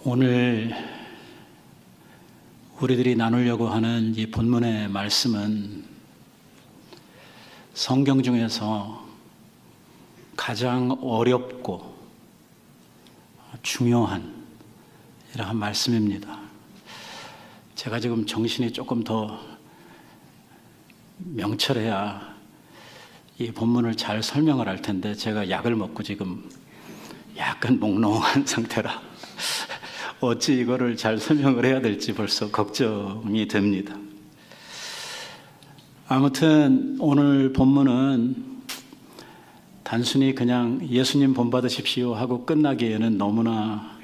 오늘 우리들이 나누려고 하는 이 본문의 말씀은 성경 중에서 가장 어렵고 중요한 이러한 말씀입니다. 제가 지금 정신이 조금 더 명철해야 이 본문을 잘 설명을 할 텐데 제가 약을 먹고 지금 약간 몽롱한 상태라 어찌 이거를 잘 설명을 해야 될지 벌써 걱정이 됩니다. 아무튼 오늘 본문은 단순히 그냥 예수님 본받으십시오 하고 끝나기에는 너무나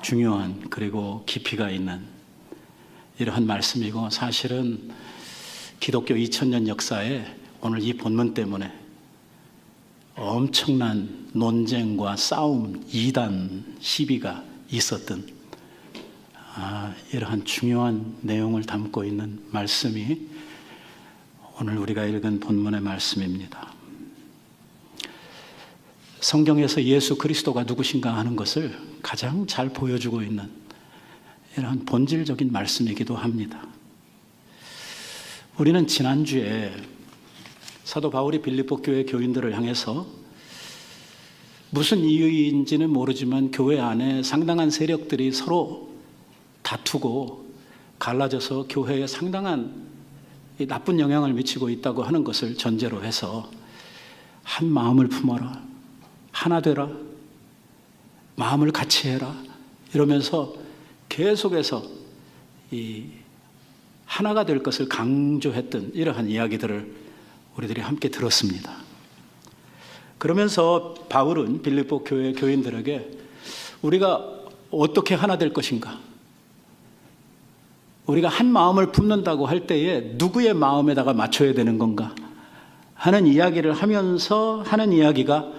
중요한 그리고 깊이가 있는 이러한 말씀이고, 사실은 기독교 2000년 역사에 오늘 이 본문 때문에 엄청난 논쟁과 싸움, 이단, 시비가 있었던 이러한 중요한 내용을 담고 있는 말씀이 오늘 우리가 읽은 본문의 말씀입니다. 성경에서 예수 그리스도가 누구신가 하는 것을 가장 잘 보여주고 있는 이러한 본질적인 말씀이기도 합니다. 우리는 지난주에 사도 바울이 빌립보 교회 교인들을 향해서 무슨 이유인지는 모르지만 교회 안에 상당한 세력들이 서로 다투고 갈라져서 교회에 상당한 나쁜 영향을 미치고 있다고 하는 것을 전제로 해서 한 마음을 품어라, 하나 되라, 마음을 같이 해라 이러면서 계속해서 이 하나가 될 것을 강조했던 이러한 이야기들을 우리들이 함께 들었습니다. 그러면서 바울은 빌립보 교회 교인들에게 우리가 어떻게 하나 될 것인가, 우리가 한 마음을 품는다고 할 때에 누구의 마음에다가 맞춰야 되는 건가 하는 이야기를 하면서 하는 이야기가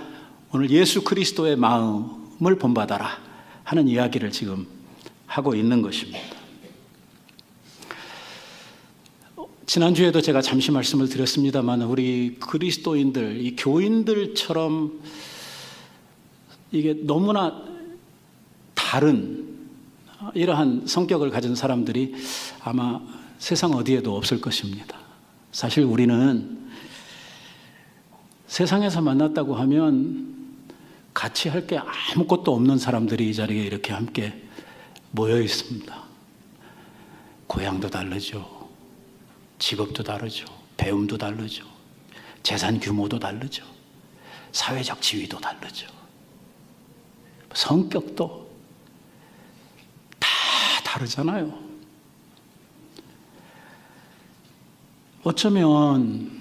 오늘 예수 그리스도의 마음을 본받아라 하는 이야기를 지금 하고 있는 것입니다. 지난주에도 제가 잠시 말씀을 드렸습니다만 우리 그리스도인들, 이 교인들처럼 이게 너무나 다른 이러한 성격을 가진 사람들이 아마 세상 어디에도 없을 것입니다. 사실 우리는 세상에서 만났다고 하면 같이 할 게 아무것도 없는 사람들이 이 자리에 이렇게 함께 모여 있습니다. 고향도 다르죠. 직업도 다르죠. 배움도 다르죠. 재산 규모도 다르죠. 사회적 지위도 다르죠. 성격도 다 다르잖아요. 어쩌면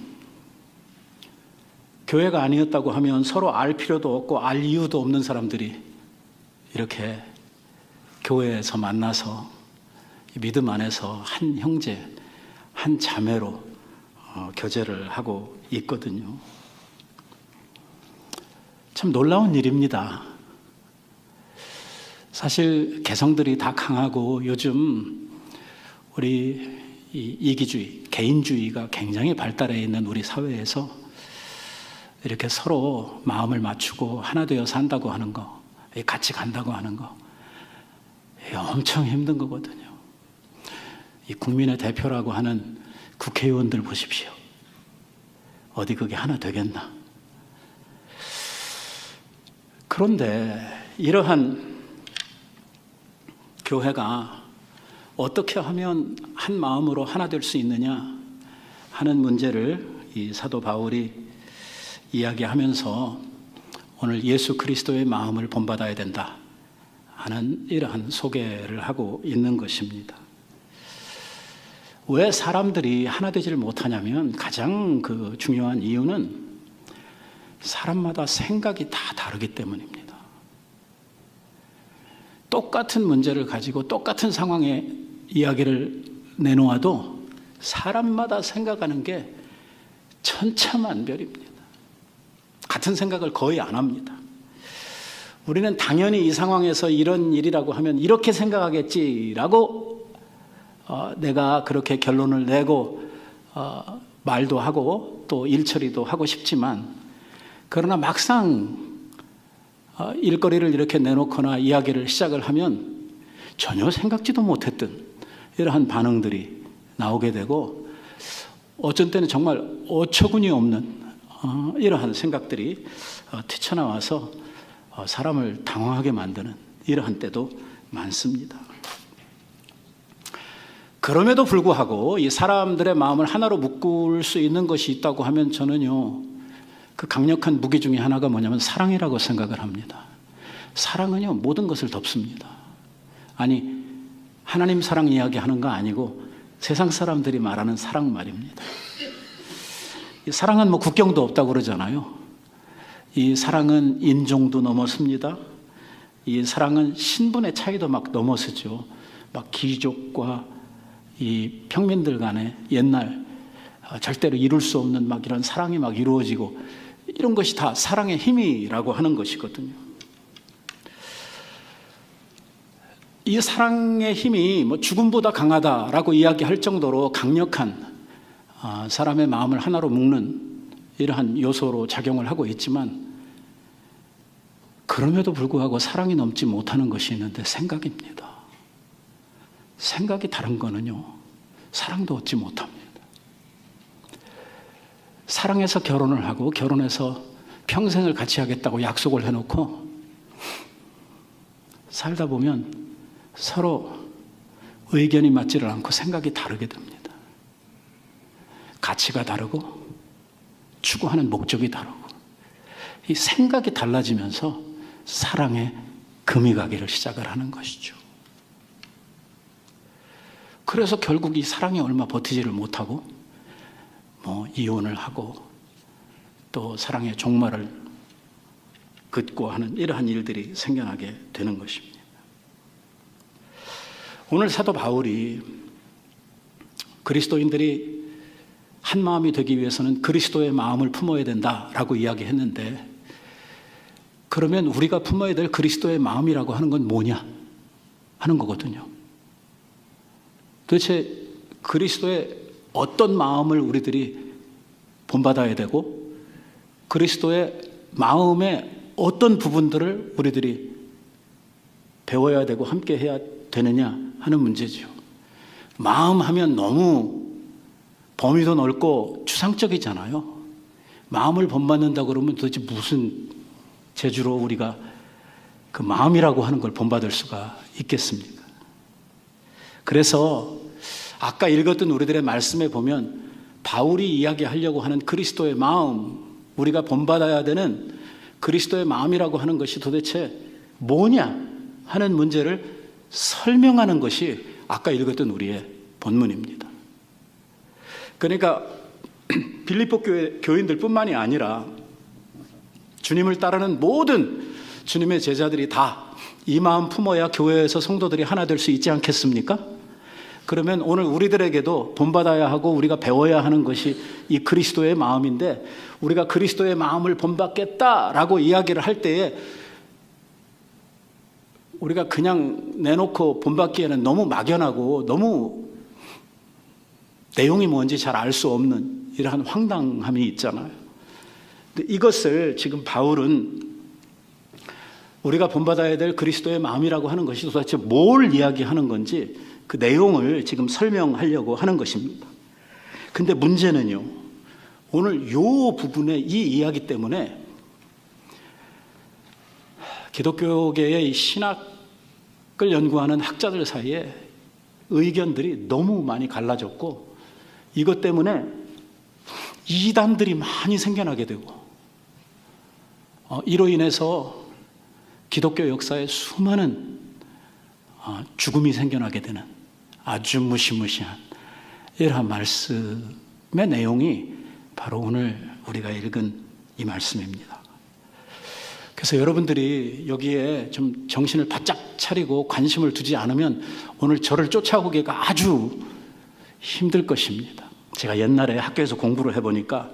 교회가 아니었다고 하면 서로 알 필요도 없고 알 이유도 없는 사람들이 이렇게 교회에서 만나서 믿음 안에서 한 형제, 한 자매로 교제를 하고 있거든요. 참 놀라운 일입니다. 사실 개성들이 다 강하고 요즘 우리 이기주의, 개인주의가 굉장히 발달해 있는 우리 사회에서 이렇게 서로 마음을 맞추고 하나 되어 산다고 하는 거, 같이 간다고 하는 거 엄청 힘든 거거든요. 이 국민의 대표라고 하는 국회의원들 보십시오. 어디 그게 하나 되겠나? 그런데 이러한 교회가 어떻게 하면 한 마음으로 하나 될 수 있느냐 하는 문제를 이 사도 바울이 이야기하면서 오늘 예수 그리스도의 마음을 본받아야 된다 하는 이러한 소개를 하고 있는 것입니다. 왜 사람들이 하나 되지를 못하냐면 가장 그 중요한 이유는 사람마다 생각이 다 다르기 때문입니다. 똑같은 문제를 가지고 똑같은 상황에 이야기를 내놓아도 사람마다 생각하는 게 천차만별입니다. 같은 생각을 거의 안 합니다. 우리는 당연히 이 상황에서 이런 일이라고 하면 이렇게 생각하겠지라고 내가 그렇게 결론을 내고 말도 하고 또 일처리도 하고 싶지만, 그러나 막상 일거리를 이렇게 내놓거나 이야기를 시작을 하면 전혀 생각지도 못했던 이러한 반응들이 나오게 되고, 어쩐 때는 정말 어처구니 없는 이러한 생각들이 튀쳐나와서 사람을 당황하게 만드는 이러한 때도 많습니다. 그럼에도 불구하고 이 사람들의 마음을 하나로 묶을 수 있는 것이 있다고 하면 저는요, 그 강력한 무기 중에 하나가 뭐냐면 사랑이라고 생각을 합니다. 사랑은요, 모든 것을 덮습니다. 아니, 하나님 사랑 이야기하는 거 아니고 세상 사람들이 말하는 사랑 말입니다. 이 사랑은 뭐 국경도 없다고 그러잖아요. 이 사랑은 인종도 넘어섭니다. 이 사랑은 신분의 차이도 막 넘어서죠. 막 귀족과 이 평민들 간에 옛날 절대로 이룰 수 없는 막 이런 사랑이 막 이루어지고, 이런 것이 다 사랑의 힘이라고 하는 것이거든요. 이 사랑의 힘이 뭐 죽음보다 강하다라고 이야기할 정도로 강력한 사람의 마음을 하나로 묶는 이러한 요소로 작용을 하고 있지만, 그럼에도 불구하고 사랑이 넘지 못하는 것이 있는데 생각입니다. 생각이 다른 거는요, 사랑도 얻지 못합니다. 사랑해서 결혼을 하고 결혼해서 평생을 같이 하겠다고 약속을 해놓고 살다 보면 서로 의견이 맞지를 않고 생각이 다르게 됩니다. 가치가 다르고 추구하는 목적이 다르고, 이 생각이 달라지면서 사랑에 금이 가기를 시작을 하는 것이죠. 그래서 결국 이 사랑이 얼마 버티지를 못하고 이혼을 하고 또 사랑의 종말을 긋고 하는 이러한 일들이 생겨나게 되는 것입니다. 오늘 사도 바울이 그리스도인들이 한 마음이 되기 위해서는 그리스도의 마음을 품어야 된다라고 이야기했는데, 그러면 우리가 품어야 될 그리스도의 마음이라고 하는 건 뭐냐 하는 거거든요. 도대체 그리스도의 어떤 마음을 우리들이 본받아야 되고, 그리스도의 마음의 어떤 부분들을 우리들이 배워야 되고 함께 해야 되느냐 하는 문제죠. 마음 하면 너무 범위도 넓고 추상적이잖아요. 마음을 본받는다 그러면 도대체 무슨 재주로 우리가 그 마음이라고 하는 걸 본받을 수가 있겠습니까? 그래서 아까 읽었던 우리들의 말씀에 보면 바울이 이야기하려고 하는 그리스도의 마음, 우리가 본받아야 되는 그리스도의 마음이라고 하는 것이 도대체 뭐냐 하는 문제를 설명하는 것이 아까 읽었던 우리의 본문입니다. 그러니까 빌립보 교인들 뿐만이 아니라 주님을 따르는 모든 주님의 제자들이 다 이 마음 품어야 교회에서 성도들이 하나 될 수 있지 않겠습니까? 그러면 오늘 우리들에게도 본받아야 하고 우리가 배워야 하는 것이 이 그리스도의 마음인데, 우리가 그리스도의 마음을 본받겠다라고 이야기를 할 때에 우리가 그냥 내놓고 본받기에는 너무 막연하고 너무 내용이 뭔지 잘 알 수 없는 이러한 황당함이 있잖아요. 근데 이것을 지금 바울은 우리가 본받아야 될 그리스도의 마음이라고 하는 것이 도대체 뭘 이야기하는 건지 그 내용을 지금 설명하려고 하는 것입니다. 근데 문제는요, 오늘 이 부분의 이 이야기 때문에 기독교계의 신학을 연구하는 학자들 사이에 의견들이 너무 많이 갈라졌고, 이것 때문에 이단들이 많이 생겨나게 되고, 이로 인해서 기독교 역사에 수많은 죽음이 생겨나게 되는 아주 무시무시한 이러한 말씀의 내용이 바로 오늘 우리가 읽은 이 말씀입니다. 그래서 여러분들이 여기에 좀 정신을 바짝 차리고 관심을 두지 않으면 오늘 저를 쫓아오기가 아주 힘들 것입니다. 제가 옛날에 학교에서 공부를 해보니까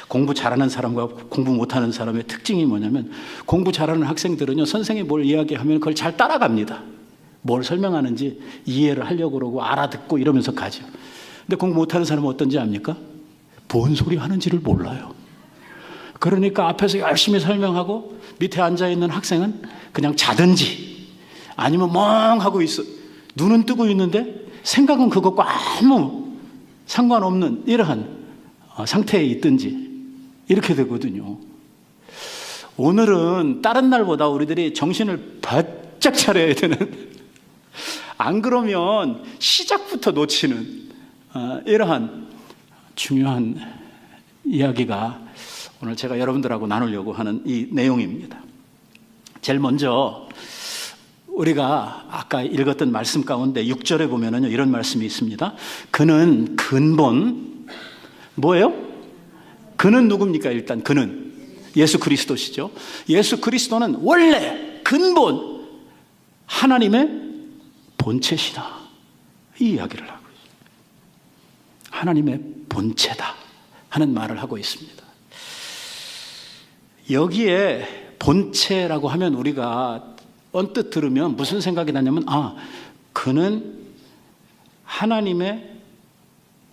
공부 잘하는 사람과 공부 못하는 사람의 특징이 뭐냐면, 공부 잘하는 학생들은요, 선생님이 뭘 이야기하면 그걸 잘 따라갑니다. 뭘 설명하는지 이해를 하려고 그러고 알아듣고 이러면서 가죠. 근데 공부 못하는 사람은 어떤지 압니까? 뭔 소리 하는지를 몰라요. 그러니까 앞에서 열심히 설명하고 밑에 앉아있는 학생은 그냥 자든지 아니면 멍하고 눈은 뜨고 있는데 생각은 그것과 아무 상관없는 이러한 상태에 있든지 이렇게 되거든요. 오늘은 다른 날보다 우리들이 정신을 바짝 차려야 되는, 안 그러면 시작부터 놓치는 이러한 중요한 이야기가 오늘 제가 여러분들하고 나누려고 하는 이 내용입니다. 제일 먼저 우리가 아까 읽었던 말씀 가운데 6절에 보면은 이런 말씀이 있습니다. 그는 근본, 뭐예요? 그는 누굽니까? 일단 그는 예수 그리스도시죠. 예수 그리스도는 원래 근본 하나님의 본체시다, 이 이야기를 하고 있습니다. 하나님의 본체다 하는 말을 하고 있습니다. 여기에 본체라고 하면 우리가 언뜻 들으면 무슨 생각이 나냐면, 그는 하나님의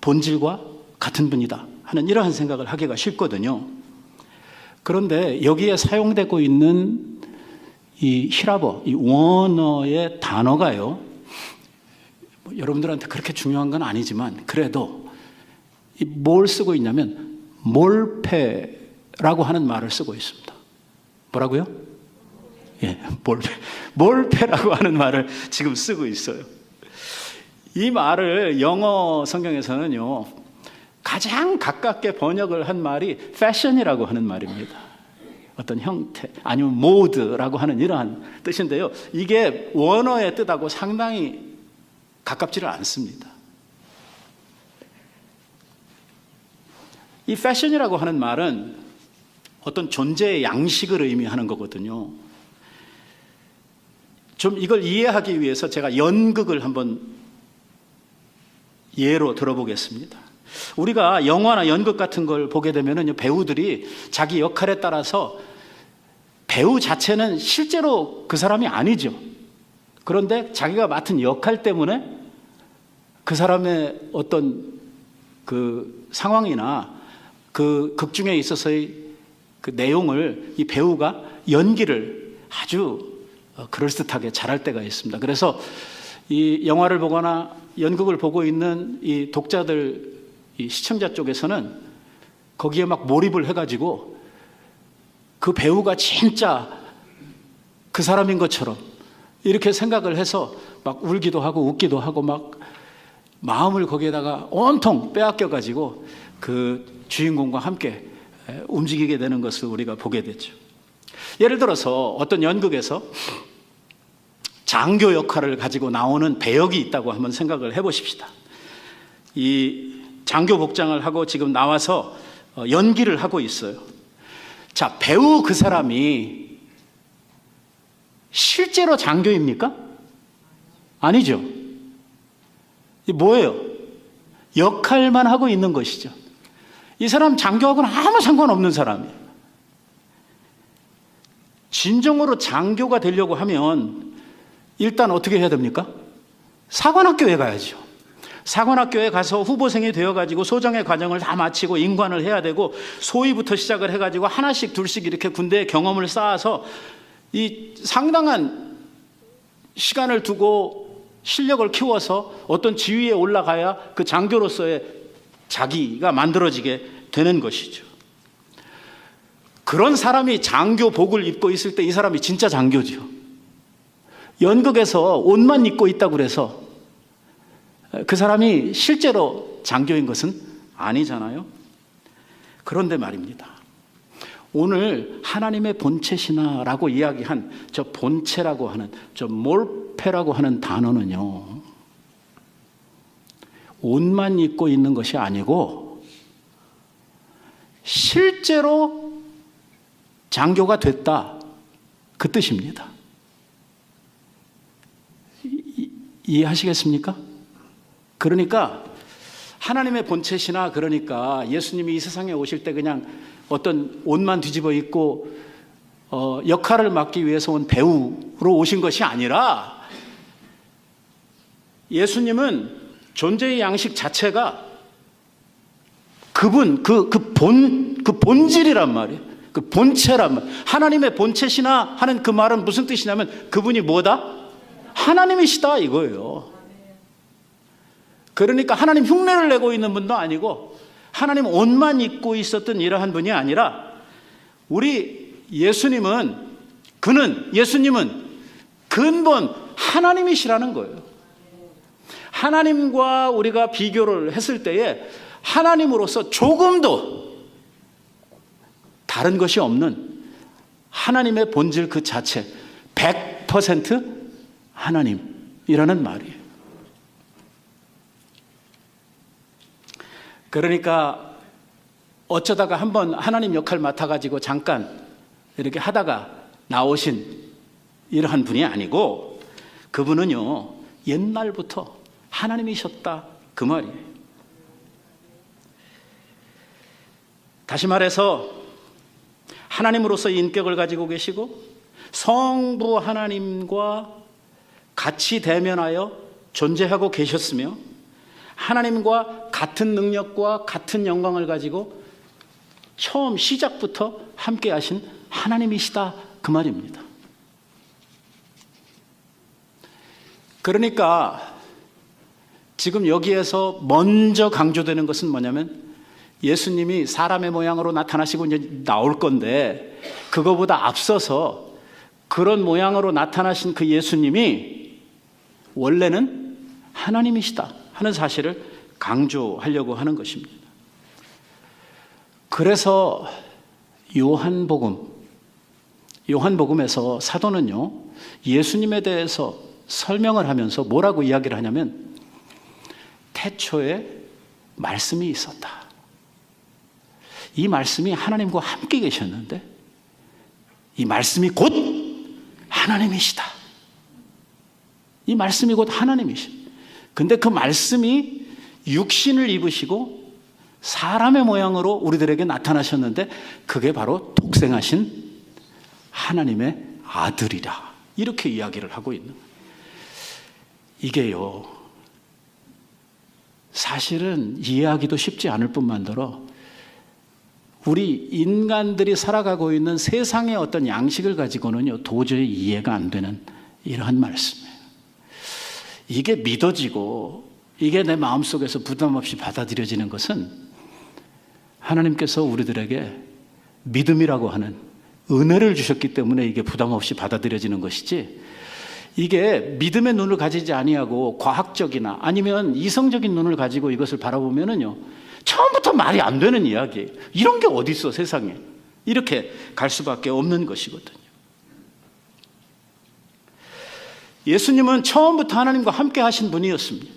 본질과 같은 분이다 하는 이러한 생각을 하기가 쉽거든요. 그런데 여기에 사용되고 있는 이 히라버, 이 원어의 단어가요, 여러분들한테 그렇게 중요한 건 아니지만 그래도 뭘 쓰고 있냐면 몰페라고 하는 말을 쓰고 있습니다. 뭐라고요? 예, 몰페라고 하는 말을 지금 쓰고 있어요. 이 말을 영어 성경에서는요, 가장 가깝게 번역을 한 말이 패션이라고 하는 말입니다. 어떤 형태, 아니면 모드라고 하는 이러한 뜻인데요, 이게 원어의 뜻하고 상당히 가깝지를 않습니다. 이 패션이라고 하는 말은 어떤 존재의 양식을 의미하는 거거든요. 좀 이걸 이해하기 위해서 제가 연극을 한번 예로 들어보겠습니다. 우리가 영화나 연극 같은 걸 보게 되면 배우들이 자기 역할에 따라서, 배우 자체는 실제로 그 사람이 아니죠. 그런데 자기가 맡은 역할 때문에 그 사람의 어떤 그 상황이나 그 극 중에 있어서의 그 내용을 이 배우가 연기를 아주 그럴듯하게 잘할 때가 있습니다. 그래서 이 영화를 보거나 연극을 보고 있는 이 독자들, 이 시청자 쪽에서는 거기에 막 몰입을 해가지고 그 배우가 진짜 그 사람인 것처럼 이렇게 생각을 해서 막 울기도 하고 웃기도 하고 막 마음을 거기에다가 온통 빼앗겨가지고 그 주인공과 함께 움직이게 되는 것을 우리가 보게 되죠. 예를 들어서 어떤 연극에서 장교 역할을 가지고 나오는 배역이 있다고 한번 생각을 해보십시다. 이 장교 복장을 하고 지금 나와서 연기를 하고 있어요. 자, 배우 그 사람이 실제로 장교입니까? 아니죠. 이 뭐예요? 역할만 하고 있는 것이죠. 이 사람 장교하고는 아무 상관없는 사람이에요. 진정으로 장교가 되려고 하면 일단 어떻게 해야 됩니까? 사관학교에 가야죠. 사관학교에 가서 후보생이 되어가지고 소정의 과정을 다 마치고 임관을 해야 되고, 소위부터 시작을 해가지고 하나씩 둘씩 이렇게 군대의 경험을 쌓아서 이 상당한 시간을 두고 실력을 키워서 어떤 지위에 올라가야 그 장교로서의 자기가 만들어지게 되는 것이죠. 그런 사람이 장교복을 입고 있을 때 이 사람이 진짜 장교죠. 연극에서 옷만 입고 있다고 그래서 그 사람이 실제로 장교인 것은 아니잖아요. 그런데 말입니다, 오늘 하나님의 본체시나라고 이야기한 저 본체라고 하는, 저 몰페라고 하는 단어는요, 옷만 입고 있는 것이 아니고 실제로 장교가 됐다, 그 뜻입니다. 이해하시겠습니까? 그러니까 하나님의 본체시나, 그러니까 예수님이 이 세상에 오실 때 그냥 어떤 옷만 뒤집어 입고 역할을 맡기 위해서 온 배우로 오신 것이 아니라, 예수님은 존재의 양식 자체가 그분, 그 본질이란 말이에요. 그 본체란 말. 하나님의 본체시나 하는 그 말은 무슨 뜻이냐면 그분이 뭐다? 하나님이시다 이거예요. 그러니까 하나님 흉내를 내고 있는 분도 아니고 하나님 옷만 입고 있었던 이러한 분이 아니라 우리 예수님은 근본 하나님이시라는 거예요. 하나님과 우리가 비교를 했을 때에 하나님으로서 조금도 다른 것이 없는 하나님의 본질 그 자체 100% 하나님이라는 말이에요. 그러니까 어쩌다가 한번 하나님 역할 맡아가지고 잠깐 이렇게 하다가 나오신 이러한 분이 아니고 그분은요 옛날부터 하나님이셨다 그 말이에요. 다시 말해서 하나님으로서의 인격을 가지고 계시고 성부 하나님과 같이 대면하여 존재하고 계셨으며 하나님과 같은 능력과 같은 영광을 가지고 처음 시작부터 함께 하신 하나님이시다 그 말입니다. 그러니까 지금 여기에서 먼저 강조되는 것은 뭐냐면 예수님이 사람의 모양으로 나타나시고 이제 나올 건데 그거보다 앞서서 그런 모양으로 나타나신 그 예수님이 원래는 하나님이시다 하는 사실을 강조하려고 하는 것입니다. 그래서 요한복음에서 사도는요 예수님에 대해서 설명을 하면서 뭐라고 이야기를 하냐면 태초에 말씀이 있었다. 이 말씀이 하나님과 함께 계셨는데 이 말씀이 곧 하나님이시다. 이 말씀이 곧 하나님이시다. 근데 그 말씀이 육신을 입으시고 사람의 모양으로 우리들에게 나타나셨는데 그게 바로 독생하신 하나님의 아들이라 이렇게 이야기를 하고 있는 거예요. 이게요 사실은 이해하기도 쉽지 않을 뿐만더러 우리 인간들이 살아가고 있는 세상의 어떤 양식을 가지고는요 도저히 이해가 안 되는 이러한 말씀이에요. 이게 믿어지고 이게 내 마음속에서 부담 없이 받아들여지는 것은 하나님께서 우리들에게 믿음이라고 하는 은혜를 주셨기 때문에 이게 부담 없이 받아들여지는 것이지 이게 믿음의 눈을 가지지 아니하고 과학적이나 아니면 이성적인 눈을 가지고 이것을 바라보면은요 처음부터 말이 안 되는 이야기예요. 이런 게 어디 있어 세상에. 이렇게 갈 수밖에 없는 것이거든요. 예수님은 처음부터 하나님과 함께 하신 분이었습니다.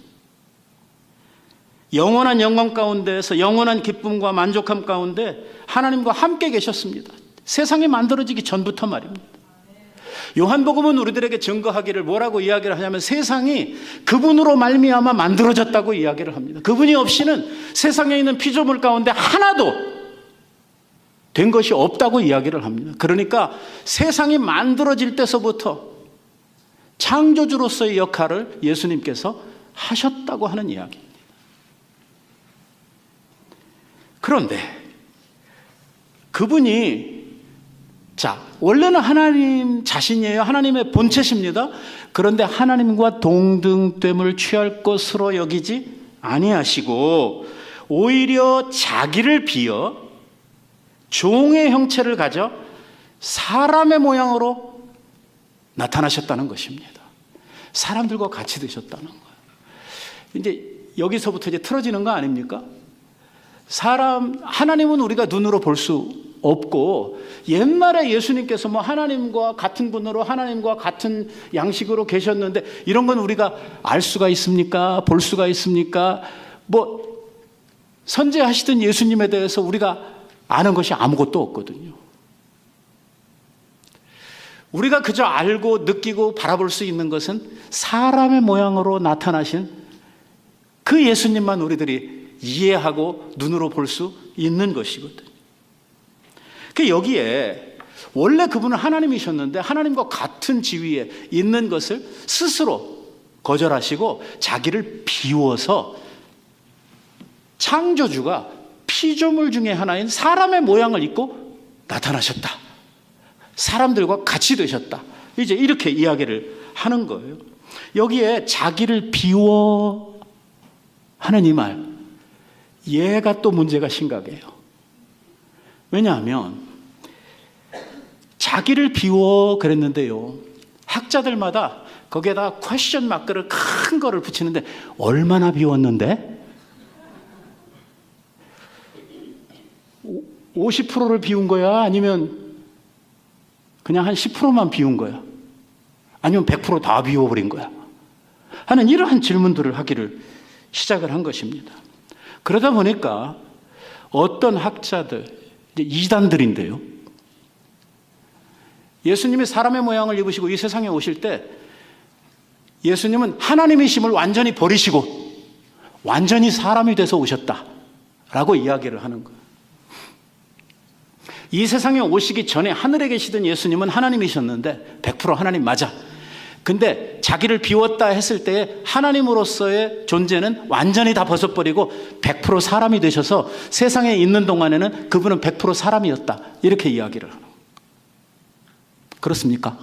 영원한 영광 가운데에서 영원한 기쁨과 만족함 가운데 하나님과 함께 계셨습니다. 세상이 만들어지기 전부터 말입니다. 요한복음은 우리들에게 증거하기를 뭐라고 이야기를 하냐면 세상이 그분으로 말미암아 만들어졌다고 이야기를 합니다. 그분이 없이는 세상에 있는 피조물 가운데 하나도 된 것이 없다고 이야기를 합니다. 그러니까 세상이 만들어질 때서부터 창조주로서의 역할을 예수님께서 하셨다고 하는 이야기입니다. 그런데 그분이 원래는 하나님 자신이에요. 하나님의 본체십니다. 그런데 하나님과 동등됨을 취할 것으로 여기지 아니하시고 오히려 자기를 비어 종의 형체를 가져 사람의 모양으로 나타나셨다는 것입니다. 사람들과 같이 되셨다는 거예요. 이제 여기서부터 이제 틀어지는 거 아닙니까? 하나님은 우리가 눈으로 볼 수 없고 옛날에 예수님께서 하나님과 같은 분으로 하나님과 같은 양식으로 계셨는데 이런 건 우리가 알 수가 있습니까? 볼 수가 있습니까? 선지하시던 예수님에 대해서 우리가 아는 것이 아무것도 없거든요. 우리가 그저 알고 느끼고 바라볼 수 있는 것은 사람의 모양으로 나타나신 그 예수님만 우리들이 이해하고 눈으로 볼 수 있는 것이거든요. 여기에 원래 그분은 하나님이셨는데 하나님과 같은 지위에 있는 것을 스스로 거절하시고 자기를 비워서 창조주가 피조물 중에 하나인 사람의 모양을 입고 나타나셨다. 사람들과 같이 되셨다. 이제 이렇게 이야기를 하는 거예요. 여기에 자기를 비워 하는 이 말, 얘가 또 문제가 심각해요. 왜냐하면 자기를 비워 그랬는데요, 학자들마다 거기에다 퀘스천 마크를 큰 거를 붙이는데 얼마나 비웠는데? 50%를 비운 거야? 아니면 그냥 한 10%만 비운 거야? 아니면 100% 다 비워버린 거야? 하는 이러한 질문들을 하기를 시작을 한 것입니다. 그러다 보니까 어떤 학자들, 이단들인데요, 예수님이 사람의 모양을 입으시고 이 세상에 오실 때 예수님은 하나님이심을 완전히 버리시고 완전히 사람이 돼서 오셨다라고 이야기를 하는 거예요. 이 세상에 오시기 전에 하늘에 계시던 예수님은 하나님이셨는데 100% 하나님 맞아. 근데 자기를 비웠다 했을 때 하나님으로서의 존재는 완전히 다 벗어버리고 100% 사람이 되셔서 세상에 있는 동안에는 그분은 100% 사람이었다, 이렇게 이야기를 하는 거예요. 그렇습니까?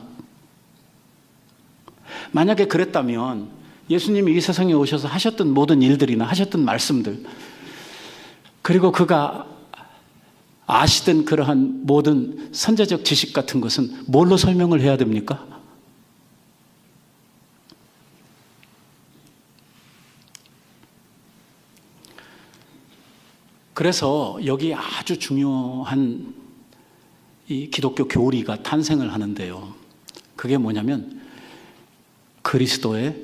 만약에 그랬다면 예수님이 이 세상에 오셔서 하셨던 모든 일들이나 하셨던 말씀들, 그리고 그가 아시던 그러한 모든 선제적 지식 같은 것은 뭘로 설명을 해야 됩니까? 그래서 여기 아주 중요한 이 기독교 교리가 탄생을 하는데요, 그게 뭐냐면 그리스도의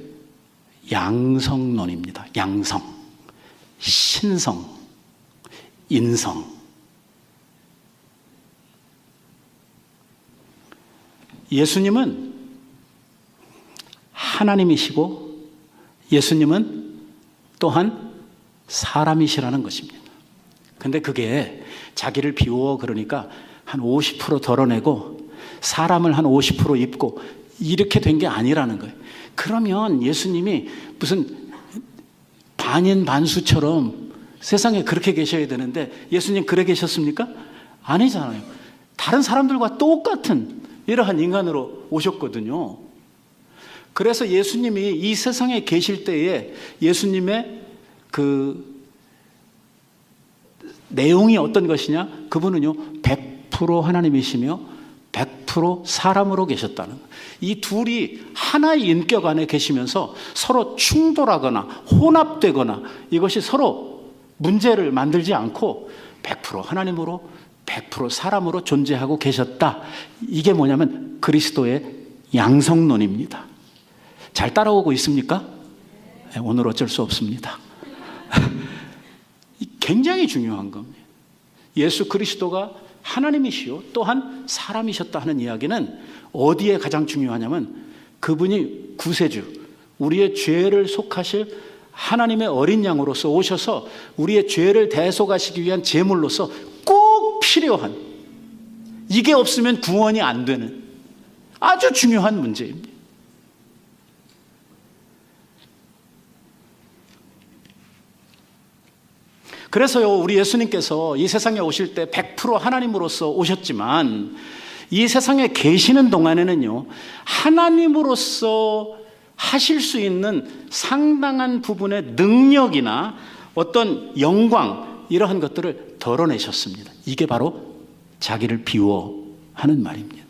양성론입니다. 양성, 신성, 인성. 예수님은 하나님이시고 예수님은 또한 사람이시라는 것입니다. 근데 그게 자기를 비워 그러니까 한 50% 덜어내고 사람을 한 50% 입고 이렇게 된 게 아니라는 거예요. 그러면 예수님이 무슨 반인반수처럼 세상에 그렇게 계셔야 되는데 예수님 그래 계셨습니까? 아니잖아요. 다른 사람들과 똑같은 이러한 인간으로 오셨거든요. 그래서 예수님이 이 세상에 계실 때에 예수님의 그 내용이 어떤 것이냐? 그분은요 100% 하나님이시며 100% 사람으로 계셨다는 거예요. 이 둘이 하나의 인격 안에 계시면서 서로 충돌하거나 혼합되거나 이것이 서로 문제를 만들지 않고 100% 하나님으로 100% 사람으로 존재하고 계셨다. 이게 뭐냐면 그리스도의 양성론입니다. 잘 따라오고 있습니까? 네, 오늘 어쩔 수 없습니다. 굉장히 중요한 겁니다. 예수 그리스도가 하나님이시요 또한 사람이셨다 하는 이야기는 어디에 가장 중요하냐면 그분이 구세주, 우리의 죄를 속하실 하나님의 어린 양으로서 오셔서 우리의 죄를 대속하시기 위한 제물로서 꼭 필요한, 이게 없으면 구원이 안 되는 아주 중요한 문제입니다. 그래서요, 우리 예수님께서 이 세상에 오실 때 100% 하나님으로서 오셨지만 이 세상에 계시는 동안에는요, 하나님으로서 하실 수 있는 상당한 부분의 능력이나 어떤 영광, 이러한 것들을 덜어내셨습니다. 이게 바로 자기를 비워 하는 말입니다.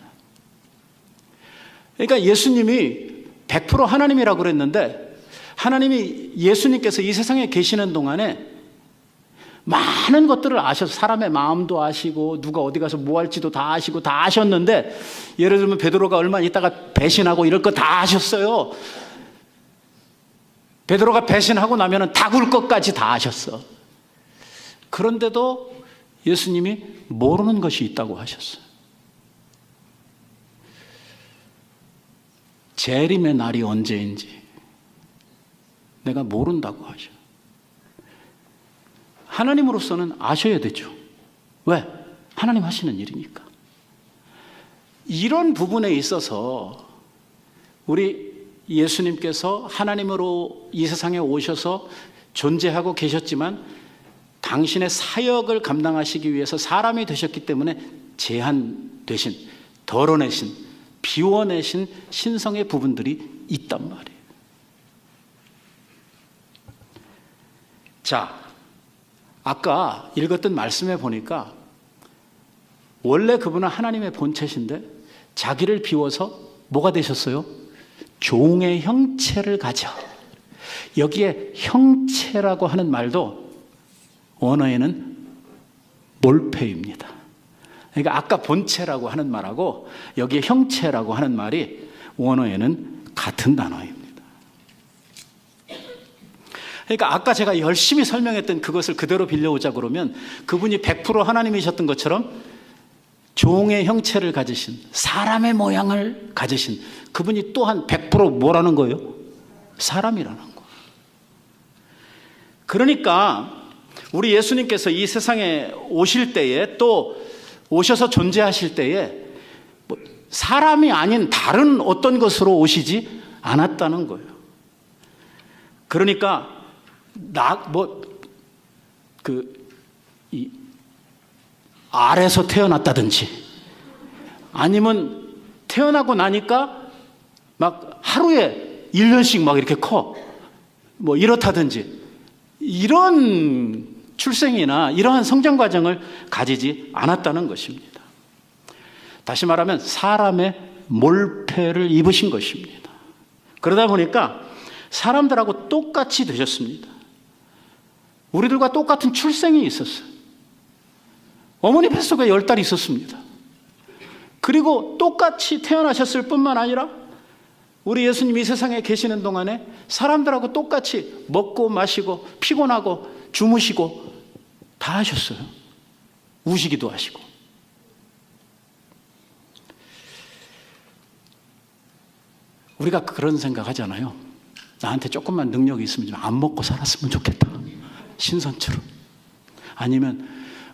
그러니까 예수님이 100% 하나님이라고 그랬는데 하나님이 예수님께서 이 세상에 계시는 동안에 많은 것들을 아셔서 사람의 마음도 아시고 누가 어디 가서 뭐 할지도 다 아시고 다 아셨는데, 예를 들면 베드로가 얼마 있다가 배신하고 이럴 거 다 아셨어요. 베드로가 배신하고 나면은 다 굴 것까지 다 아셨어. 그런데도 예수님이 모르는 것이 있다고 하셨어요. 재림의 날이 언제인지 내가 모른다고 하셔. 하나님으로서는 아셔야 되죠. 왜? 하나님 하시는 일이니까. 이런 부분에 있어서 우리 예수님께서 하나님으로 이 세상에 오셔서 존재하고 계셨지만 당신의 사역을 감당하시기 위해서 사람이 되셨기 때문에 제한되신, 덜어내신, 비워내신 신성의 부분들이 있단 말이에요. 자, 아까 읽었던 말씀에 보니까 원래 그분은 하나님의 본체신데 자기를 비워서 뭐가 되셨어요? 종의 형체를 가져. 여기에 형체라고 하는 말도 원어에는 몰페입니다. 그러니까 아까 본체라고 하는 말하고 여기에 형체라고 하는 말이 원어에는 같은 단어입니다. 그러니까 아까 제가 열심히 설명했던 그것을 그대로 빌려오자 그러면 그분이 100% 하나님이셨던 것처럼 종의 형체를 가지신, 사람의 모양을 가지신 그분이 또한 100% 뭐라는 거예요? 사람이라는 거예요. 그러니까 우리 예수님께서 이 세상에 오실 때에 또 오셔서 존재하실 때에 사람이 아닌 다른 어떤 것으로 오시지 않았다는 거예요. 그러니까 알에서 태어났다든지 아니면 태어나고 나니까 막 하루에 1년씩 막 이렇게 커. 뭐 이렇다든지 이런 출생이나 이러한 성장 과정을 가지지 않았다는 것입니다. 다시 말하면 사람의 몰패를 입으신 것입니다. 그러다 보니까 사람들하고 똑같이 되셨습니다. 우리들과 똑같은 출생이 있었어요. 어머니 뱃속에 10달이 있었습니다. 그리고 똑같이 태어나셨을 뿐만 아니라 우리 예수님이 이 세상에 계시는 동안에 사람들하고 똑같이 먹고 마시고 피곤하고 주무시고 다 하셨어요. 우시기도 하시고. 우리가 그런 생각 하잖아요. 나한테 조금만 능력이 있으면 좀 안 먹고 살았으면 좋겠다. 신선처럼. 아니면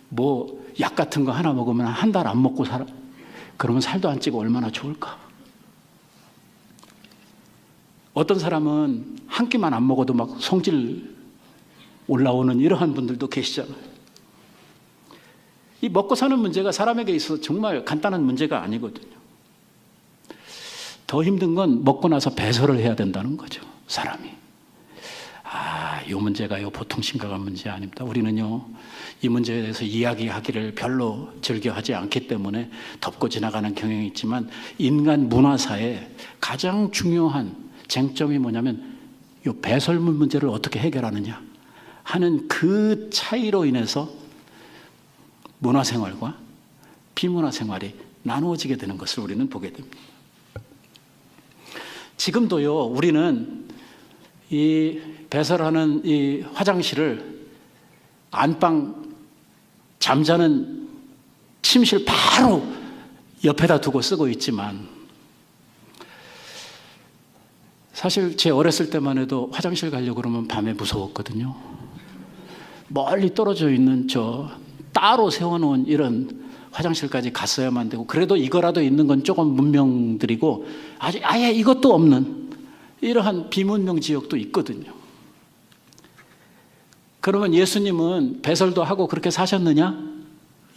뭐 약 같은 거 하나 먹으면 한 달 안 먹고 살아. 그러면 살도 안 찌고 얼마나 좋을까. 어떤 사람은 한 끼만 안 먹어도 막 성질 올라오는 이러한 분들도 계시잖아요. 이 먹고 사는 문제가 사람에게 있어서 정말 간단한 문제가 아니거든요. 더 힘든 건 먹고 나서 배설을 해야 된다는 거죠. 사람이. 이 문제가요 보통 심각한 문제 아닙니다. 우리는요 이 문제에 대해서 이야기하기를 별로 즐겨하지 않기 때문에 덮고 지나가는 경향이 있지만 인간 문화사의 가장 중요한 쟁점이 뭐냐면 이 배설물 문제를 어떻게 해결하느냐 하는 그 차이로 인해서 문화생활과 비문화생활이 나누어지게 되는 것을 우리는 보게 됩니다. 지금도요 우리는 이 배설하는 이 화장실을 안방 잠자는 침실 바로 옆에다 두고 쓰고 있지만 사실 제 어렸을 때만 해도 화장실 가려고 그러면 밤에 무서웠거든요. 멀리 떨어져 있는 저 따로 세워놓은 이런 화장실까지 갔어야만 되고 그래도 이거라도 있는 건 조금 문명드리고 아예 이것도 없는 이러한 비문명 지역도 있거든요. 그러면 예수님은 배설도 하고 그렇게 사셨느냐?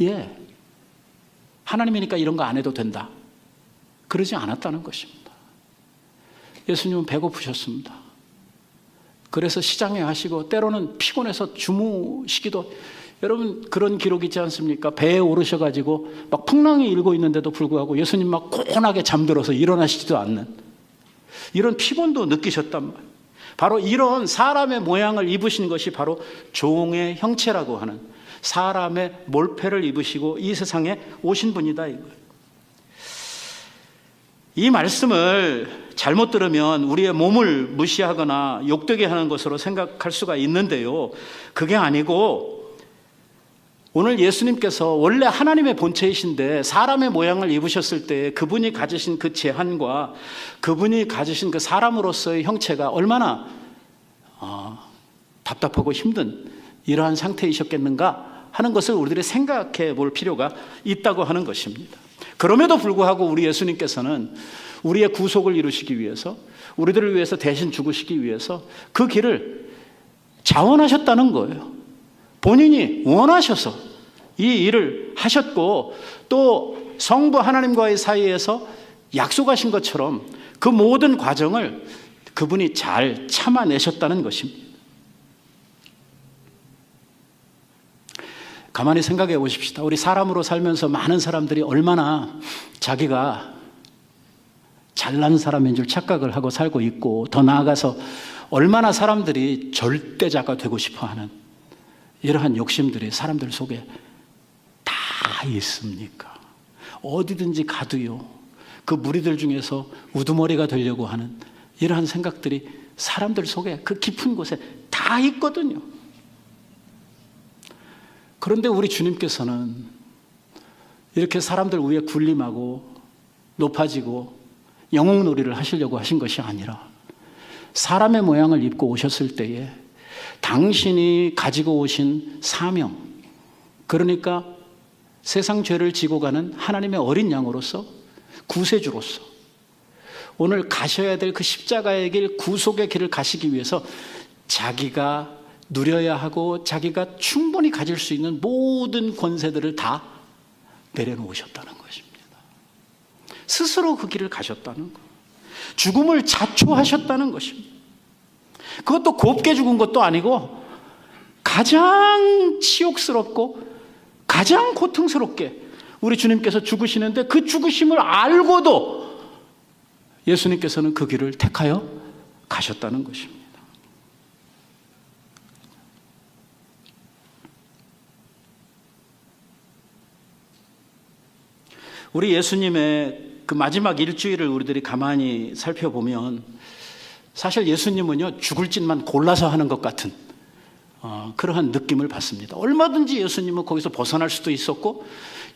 예. 하나님이니까 이런 거 안 해도 된다. 그러지 않았다는 것입니다. 예수님은 배고프셨습니다. 그래서 시장에 가시고 때로는 피곤해서 주무시기도 여러분 그런 기록이 있지 않습니까? 배에 오르셔가지고 막 풍랑이 일고 있는데도 불구하고 예수님 막 고온하게 잠들어서 일어나시지도 않는 이런 피곤도 느끼셨단 말이에요. 바로 이런 사람의 모양을 입으신 것이 바로 종의 형체라고 하는 사람의 몰패를 입으시고 이 세상에 오신 분이다 이거예요. 이 말씀을 잘못 들으면 우리의 몸을 무시하거나 욕되게 하는 것으로 생각할 수가 있는데요. 그게 아니고 오늘 예수님께서 원래 하나님의 본체이신데 사람의 모양을 입으셨을 때 그분이 가지신 그 제한과 그분이 가지신 그 사람으로서의 형체가 얼마나 답답하고 힘든 이러한 상태이셨겠는가 하는 것을 우리들이 생각해 볼 필요가 있다고 하는 것입니다. 그럼에도 불구하고 우리 예수님께서는 우리의 구속을 이루시기 위해서 우리들을 위해서 대신 죽으시기 위해서 그 길을 자원하셨다는 거예요. 본인이 원하셔서 이 일을 하셨고 또 성부 하나님과의 사이에서 약속하신 것처럼 그 모든 과정을 그분이 잘 참아내셨다는 것입니다. 가만히 생각해 보십시다. 우리 사람으로 살면서 많은 사람들이 얼마나 자기가 잘난 사람인 줄 착각을 하고 살고 있고, 더 나아가서 얼마나 사람들이 절대자가 되고 싶어하는 이러한 욕심들이 사람들 속에 다 있습니까? 어디든지 가도요, 그 무리들 중에서 우두머리가 되려고 하는 이러한 생각들이 사람들 속에 그 깊은 곳에 다 있거든요. 그런데 우리 주님께서는 이렇게 사람들 위에 군림하고 높아지고 영웅놀이를 하시려고 하신 것이 아니라, 사람의 모양을 입고 오셨을 때에 당신이 가지고 오신 사명, 그러니까 세상 죄를 지고 가는 하나님의 어린 양으로서, 구세주로서 오늘 가셔야 될 그 십자가의 길, 구속의 길을 가시기 위해서 자기가 누려야 하고 자기가 충분히 가질 수 있는 모든 권세들을 다 내려놓으셨다는 것입니다. 스스로 그 길을 가셨다는 것, 죽음을 자초하셨다는 것입니다. 그것도 곱게 죽은 것도 아니고 가장 치욕스럽고 가장 고통스럽게 우리 주님께서 죽으시는데, 그 죽으심을 알고도 예수님께서는 그 길을 택하여 가셨다는 것입니다. 우리 예수님의 그 마지막 일주일을 우리들이 가만히 살펴보면, 사실 예수님은요, 죽을 짓만 골라서 하는 것 같은 그러한 느낌을 받습니다. 얼마든지 예수님은 거기서 벗어날 수도 있었고,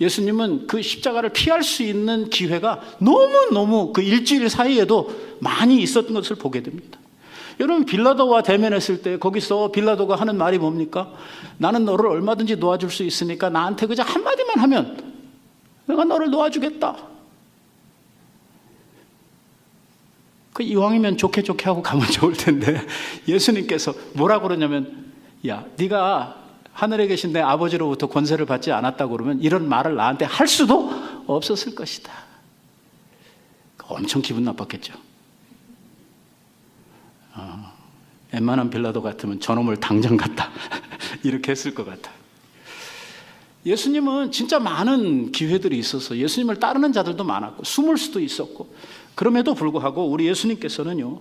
예수님은 그 십자가를 피할 수 있는 기회가 너무너무 그 일주일 사이에도 많이 있었던 것을 보게 됩니다. 여러분, 빌라도와 대면했을 때 거기서 빌라도가 하는 말이 뭡니까? 나는 너를 얼마든지 놓아줄 수 있으니까 나한테 그저 한마디만 하면 내가 너를 놓아주겠다. 그 이왕이면 좋게 하고 가면 좋을 텐데, 예수님께서 뭐라고 그러냐면, 야, 네가 하늘에 계신 내 아버지로부터 권세를 받지 않았다고 그러면 이런 말을 나한테 할 수도 없었을 것이다. 엄청 기분 나빴겠죠. 웬만한 빌라도 같으면 저놈을 당장 갔다 이렇게 했을 것 같아요. 예수님은 진짜 많은 기회들이 있어서 예수님을 따르는 자들도 많았고 숨을 수도 있었고, 그럼에도 불구하고 우리 예수님께서는요,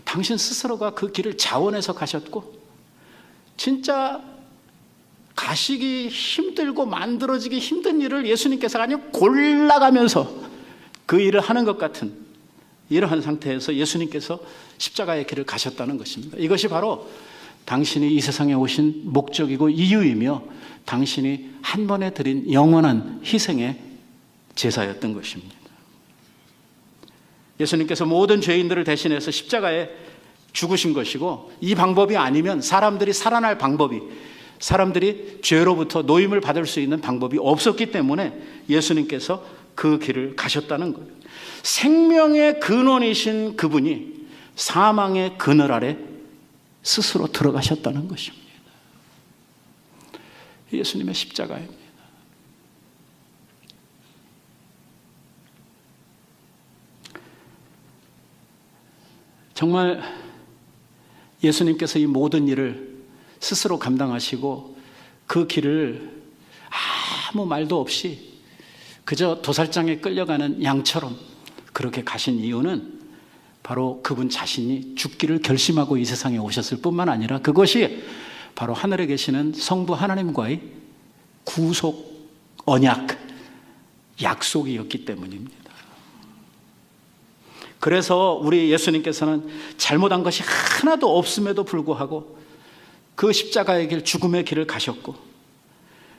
당신 스스로가 그 길을 자원해서 가셨고, 진짜 가시기 힘들고 만들어지기 힘든 일을 예수님께서 아니요 골라가면서 그 일을 하는 것 같은 이러한 상태에서 예수님께서 십자가의 길을 가셨다는 것입니다. 이것이 바로 당신이 이 세상에 오신 목적이고 이유이며, 당신이 한 번에 드린 영원한 희생의 제사였던 것입니다. 예수님께서 모든 죄인들을 대신해서 십자가에 죽으신 것이고, 이 방법이 아니면 사람들이 살아날 방법이, 사람들이 죄로부터 노임을 받을 수 있는 방법이 없었기 때문에 예수님께서 그 길을 가셨다는 거예요. 생명의 근원이신 그분이 사망의 그늘 아래 스스로 들어가셨다는 것입니다. 예수님의 십자가입니다. 정말 예수님께서 이 모든 일을 스스로 감당하시고 그 길을 아무 말도 없이 그저 도살장에 끌려가는 양처럼 그렇게 가신 이유는 바로 그분 자신이 죽기를 결심하고 이 세상에 오셨을 뿐만 아니라, 그것이 바로 하늘에 계시는 성부 하나님과의 구속 언약, 약속이었기 때문입니다. 그래서 우리 예수님께서는 잘못한 것이 하나도 없음에도 불구하고 그 십자가의 길, 죽음의 길을 가셨고,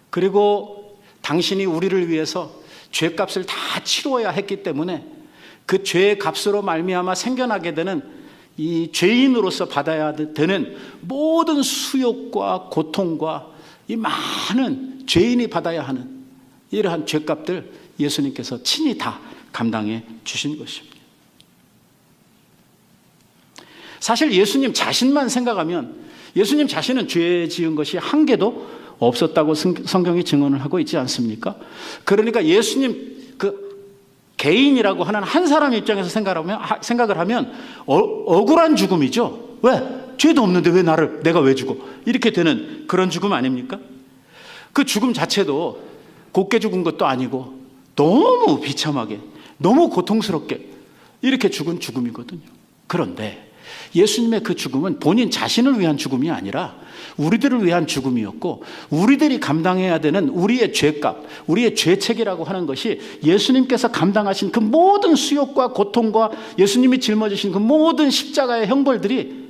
그리고 당신이 우리를 위해서 죄값을 다 치러야 했기 때문에 그 죄의 값으로 말미암아 생겨나게 되는 이 죄인으로서 받아야 되는 모든 수욕과 고통과 이 많은 죄인이 받아야 하는 이러한 죄값들 예수님께서 친히 다 감당해 주신 것입니다. 사실 예수님 자신만 생각하면 예수님 자신은 죄 지은 것이 한 개도 없었다고 성경이 증언을 하고 있지 않습니까? 그러니까 예수님 그 개인이라고 하는 한 사람 입장에서 생각을 하면 억울한 죽음이죠. 왜? 죄도 없는데 왜 내가 왜 죽어? 이렇게 되는 그런 죽음 아닙니까? 그 죽음 자체도 곱게 죽은 것도 아니고 너무 비참하게, 너무 고통스럽게 이렇게 죽은 죽음이거든요. 그런데 예수님의 그 죽음은 본인 자신을 위한 죽음이 아니라 우리들을 위한 죽음이었고, 우리들이 감당해야 되는 우리의 죄값, 우리의 죄책이라고 하는 것이 예수님께서 감당하신 그 모든 수욕과 고통과 예수님이 짊어지신 그 모든 십자가의 형벌들이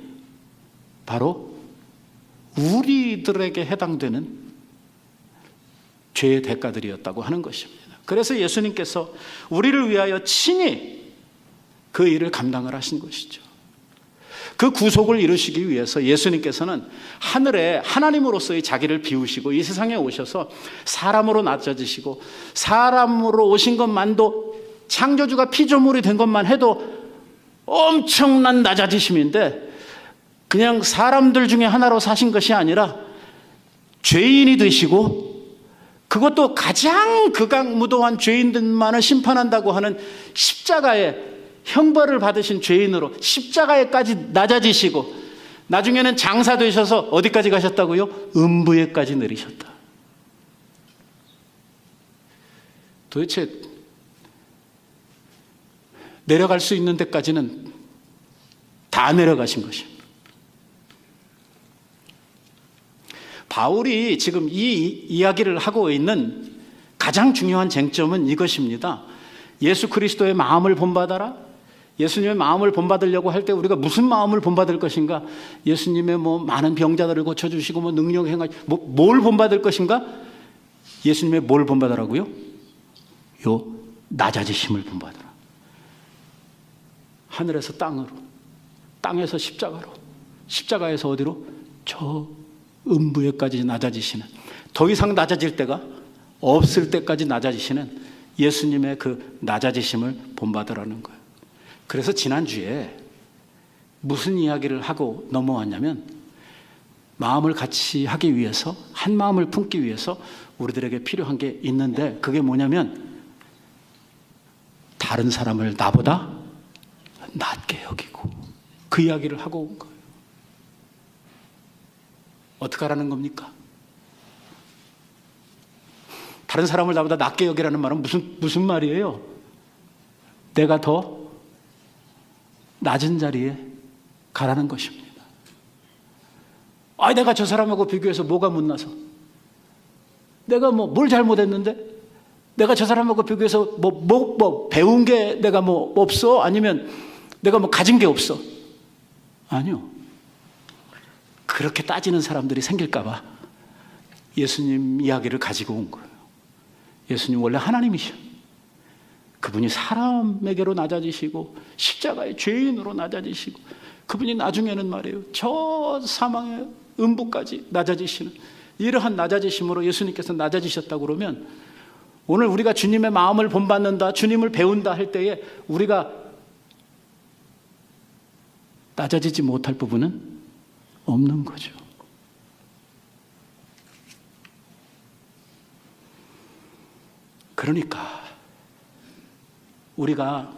바로 우리들에게 해당되는 죄의 대가들이었다고 하는 것입니다. 그래서 예수님께서 우리를 위하여 친히 그 일을 감당을 하신 것이죠. 그 구속을 이루시기 위해서 예수님께서는 하늘에 하나님으로서의 자기를 비우시고 이 세상에 오셔서 사람으로 낮아지시고, 사람으로 오신 것만도, 창조주가 피조물이 된 것만 해도 엄청난 낮아지심인데, 그냥 사람들 중에 하나로 사신 것이 아니라 죄인이 되시고, 그것도 가장 극악무도한 죄인들만을 심판한다고 하는 십자가의 형벌을 받으신 죄인으로 십자가에까지 낮아지시고, 나중에는 장사 되셔서 어디까지 가셨다고요? 음부에까지 내리셨다. 도대체 내려갈 수 있는 데까지는 다 내려가신 것입니다. 바울이 지금 이 이야기를 하고 있는 가장 중요한 쟁점은 이것입니다. 예수 그리스도의 마음을 본받아라. 예수님의 마음을 본받으려고 할 때 우리가 무슨 마음을 본받을 것인가? 예수님의 많은 병자들을 고쳐주시고 능력 행하, 뭘 본받을 것인가? 예수님의 뭘 본받으라고요? 요 낮아지심을 본받으라. 하늘에서 땅으로, 땅에서 십자가로, 십자가에서 어디로? 저 음부에까지 낮아지시는, 더 이상 낮아질 때가 없을 때까지 낮아지시는 예수님의 그 낮아지심을 본받으라는 거예요. 그래서 지난주에 무슨 이야기를 하고 넘어왔냐면, 마음을 같이 하기 위해서, 한 마음을 품기 위해서 우리들에게 필요한 게 있는데, 그게 뭐냐면 다른 사람을 나보다 낮게 여기고, 그 이야기를 하고 온 거예요. 어떻게 하라는 겁니까? 다른 사람을 나보다 낮게 여기라는 말은 무슨 말이에요? 내가 더 낮은 자리에 가라는 것입니다. 내가 저 사람하고 비교해서 뭐가 못나서, 내가 뭘 잘못했는데, 내가 저 사람하고 비교해서 배운 게 내가 없어? 아니면 내가 가진 게 없어? 아니요. 그렇게 따지는 사람들이 생길까봐 예수님 이야기를 가지고 온 거예요. 예수님 원래 하나님이셔. 그분이 사람에게로 낮아지시고 십자가의 죄인으로 낮아지시고, 그분이 나중에는 말이에요, 저 사망의 음부까지 낮아지시는 이러한 낮아지심으로 예수님께서 낮아지셨다고 그러면, 오늘 우리가 주님의 마음을 본받는다, 주님을 배운다 할 때에 우리가 낮아지지 못할 부분은 없는 거죠. 그러니까 우리가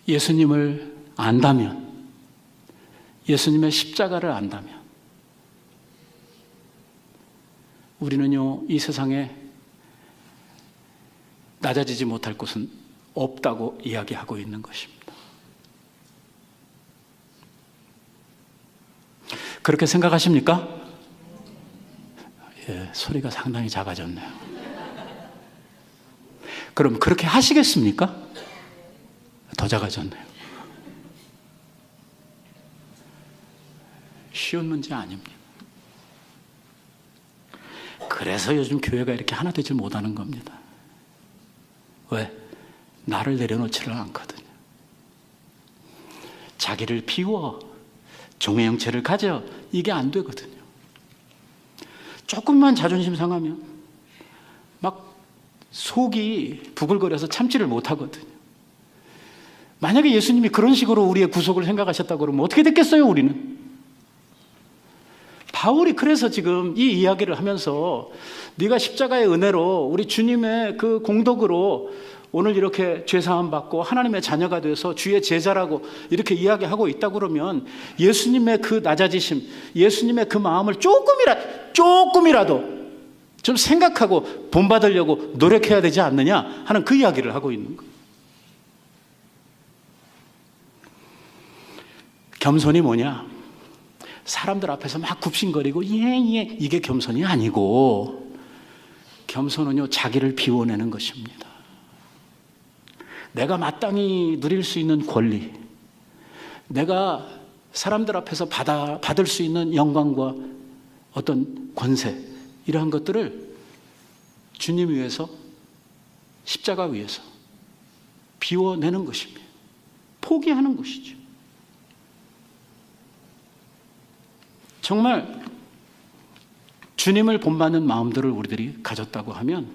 예수님을 안다면, 예수님의 십자가를 안다면, 우리는요, 이 세상에 낮아지지 못할 곳은 없다고 이야기하고 있는 것입니다. 그렇게 생각하십니까? 예, 소리가 상당히 작아졌네요. 그럼 그렇게 하시겠습니까? 더 작아졌네요. 쉬운 문제 아닙니다. 그래서 요즘 교회가 이렇게 하나 되지 못하는 겁니다. 왜? 나를 내려놓지를 않거든요. 자기를 비워, 종의 형체를 가져, 이게 안 되거든요. 조금만 자존심 상하면 막 속이 부글거려서 참지를 못하거든요. 만약에 예수님이 그런 식으로 우리의 구속을 생각하셨다고 그러면 어떻게 됐겠어요, 우리는? 바울이 그래서 지금 이 이야기를 하면서 네가 십자가의 은혜로, 우리 주님의 그 공덕으로 오늘 이렇게 죄사함 받고 하나님의 자녀가 돼서 주의 제자라고 이렇게 이야기하고 있다 그러면 예수님의 그 낮아지심, 예수님의 그 마음을 조금이라도 좀 생각하고 본받으려고 노력해야 되지 않느냐 하는 그 이야기를 하고 있는 거예요. 겸손이 뭐냐? 사람들 앞에서 막 굽신거리고 예 이게 겸손이 아니고, 겸손은요 자기를 비워내는 것입니다. 내가 마땅히 누릴 수 있는 권리, 내가 사람들 앞에서 받을 수 있는 영광과 어떤 권세, 이러한 것들을 주님 위해서, 십자가 위해서 비워내는 것입니다. 포기하는 것이죠. 정말 주님을 본받는 마음들을 우리들이 가졌다고 하면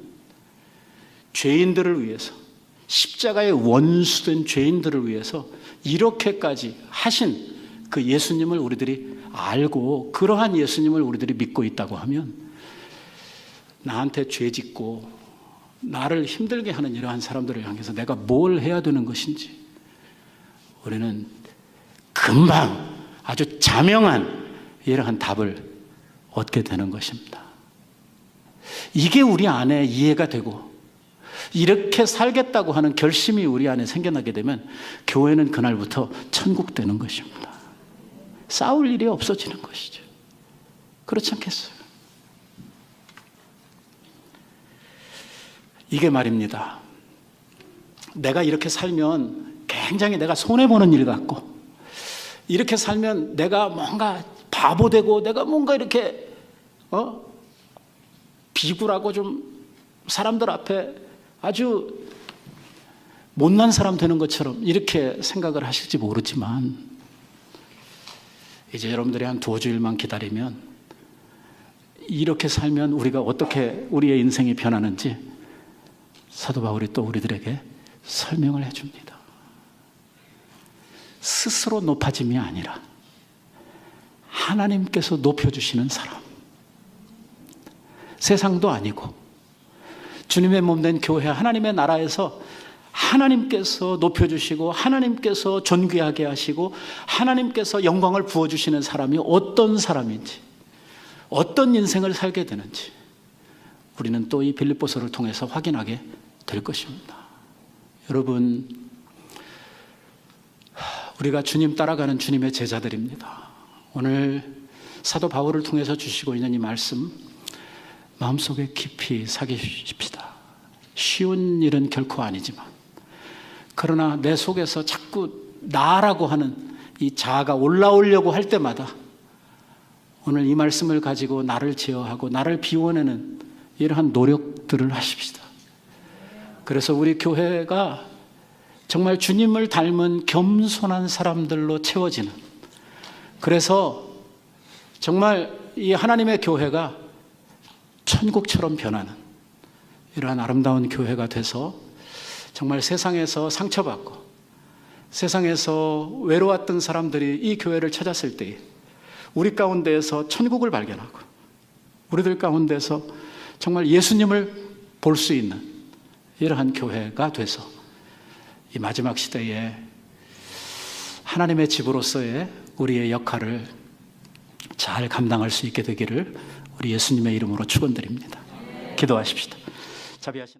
죄인들을 위해서, 십자가의 원수된 죄인들을 위해서 이렇게까지 하신 그 예수님을 우리들이 알고 그러한 예수님을 우리들이 믿고 있다고 하면, 나한테 죄 짓고 나를 힘들게 하는 이러한 사람들을 향해서 내가 뭘 해야 되는 것인지 우리는 금방 아주 자명한 이러한 답을 얻게 되는 것입니다. 이게 우리 안에 이해가 되고 이렇게 살겠다고 하는 결심이 우리 안에 생겨나게 되면 교회는 그날부터 천국 되는 것입니다. 싸울 일이 없어지는 것이죠. 그렇지 않겠어요? 이게 말입니다. 내가 이렇게 살면 굉장히 내가 손해보는 일 같고, 이렇게 살면 내가 뭔가 바보되고 내가 뭔가 이렇게 비굴하고 좀 사람들 앞에 아주 못난 사람 되는 것처럼 이렇게 생각을 하실지 모르지만, 이제 여러분들이 한 2주일만 기다리면 이렇게 살면 우리가 어떻게 우리의 인생이 변하는지 사도 바울이 또 우리들에게 설명을 해줍니다. 스스로 높아짐이 아니라 하나님께서 높여주시는 사람, 세상도 아니고 주님의 몸된 교회 하나님의 나라에서 하나님께서 높여주시고 하나님께서 존귀하게 하시고 하나님께서 영광을 부어주시는 사람이 어떤 사람인지, 어떤 인생을 살게 되는지 우리는 또 이 빌립보서를 통해서 확인하게 될 것입니다. 여러분, 우리가 주님 따라가는 주님의 제자들입니다. 오늘 사도 바울을 통해서 주시고 있는 이 말씀 마음속에 깊이 새기십시다. 쉬운 일은 결코 아니지만, 그러나 내 속에서 자꾸 나라고 하는 이 자아가 올라오려고 할 때마다 오늘 이 말씀을 가지고 나를 제어하고 나를 비워내는 이러한 노력들을 하십시다. 그래서 우리 교회가 정말 주님을 닮은 겸손한 사람들로 채워지는, 그래서 정말 이 하나님의 교회가 천국처럼 변하는 이러한 아름다운 교회가 돼서 정말 세상에서 상처받고 세상에서 외로웠던 사람들이 이 교회를 찾았을 때 우리 가운데에서 천국을 발견하고 우리들 가운데서 정말 예수님을 볼 수 있는 이러한 교회가 돼서 이 마지막 시대에 하나님의 집으로서의 우리의 역할을 잘 감당할 수 있게 되기를 우리 예수님의 이름으로 축원드립니다. 기도하십시다. 자비하신